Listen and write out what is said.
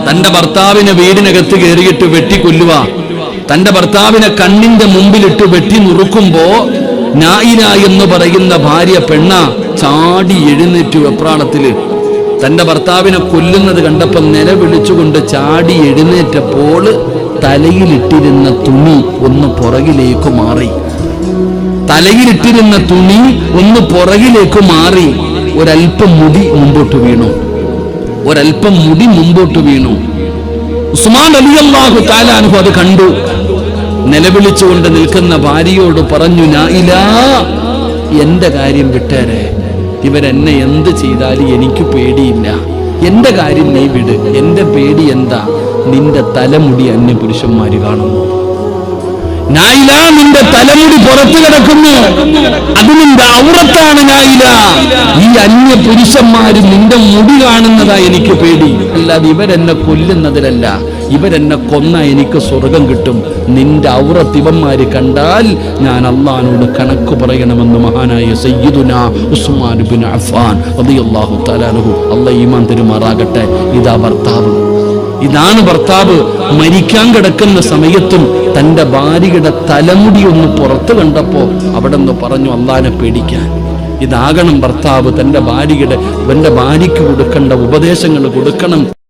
തന്റെ ഭർത്താവിനെ വീടിനകത്ത് കയറിയിട്ട് വെട്ടിക്കൊല്ലുക, തന്റെ ഭർത്താവിനെ കണ്ണിന്റെ മുമ്പിലിട്ട് വെട്ടി നുറുക്കുമ്പോ നായില എന്ന് പറയുന്ന ഭാര്യ പെണ്ണ ചാടി എഴുന്നേറ്റു വെപ്രാളത്തില്. തന്റെ ഭർത്താവിനെ കൊല്ലുന്നത് കണ്ടപ്പോൾ നിലവിളിച്ചുകൊണ്ട് ചാടി എഴുന്നേറ്റപ്പോൾ തലയിലിട്ടിരുന്ന തുണി ഒന്ന് പുറകിലേക്ക് മാറി. തലയിലിട്ടിരുന്ന തുണി ഒന്ന് പുറകിലേക്ക് മാറി. ഒരൽപ്പം മുടി മുമ്പോട്ട് വീണു. ഒരൽപ്പം മുടി മുമ്പോട്ട് വീണു. ഉസ്മാൻ റളിയല്ലാഹു തആല അൻഹു അത് കണ്ടു. നിലവിളിച്ചുകൊണ്ട് നിൽക്കുന്ന ഭാര്യയോട് പറഞ്ഞു, നായില, എന്റെ കാര്യം വിട്ടേരെ, ഇവരെന്നെ എന്ത് ചെയ്താലും എനിക്ക് പേടിയില്ല. എന്റെ കാര്യം നീ വിട്. എന്റെ പേടി എന്താ? നിന്റെ തലമുടി അന്യ പുരുഷന്മാര് കാണുന്നു. നായില, നിന്റെ തലമുടി പുറത്തു കിടക്കുന്നു. അത് നിന്റെ ഔറത്താണ് നായില. ഈ അന്യ പുരുഷന്മാര് നിന്റെ മുടി കാണുന്നതാ എനിക്ക് പേടി. അല്ലാതെ ഇവരെന്നെ കൊല്ലുന്നതിലല്ല. ഇവരെന്നെ കൊന്ന എനിക്ക് സ്വർഗം കിട്ടും. നിന്റെ ഔറത്ത് ഇവന്മാര് കണ്ടാൽ ഞാൻ അള്ളാഹുവിനോട് കണക്ക് പറയണമെന്ന് മഹാനായ സയ്യിദുനാ ഉസ്മാൻ ഇബ്നു അഫ്ഫാൻ റളിയല്ലാഹു തആല അൻഹു, അല്ലാഹ് ഈമാൻ തരുമാറാകട്ടെ. ഇതാ ഭർത്താവ്, ഇതാണ് ഭർത്താവ്. മരിക്കാൻ കിടക്കുന്ന സമയത്തും തന്റെ ഭാര്യയുടെ തലമുടി ഒന്ന് പുറത്ത് കണ്ടപ്പോ അവിടെ നിന്ന് പറഞ്ഞു അള്ളാനെ പേടിക്കാൻ. ഇതാകണം ഭർത്താവ്. തന്റെ ഭാര്യയ്ക്ക് കൊടുക്കേണ്ട ഉപദേശങ്ങൾ കൊടുക്കണം.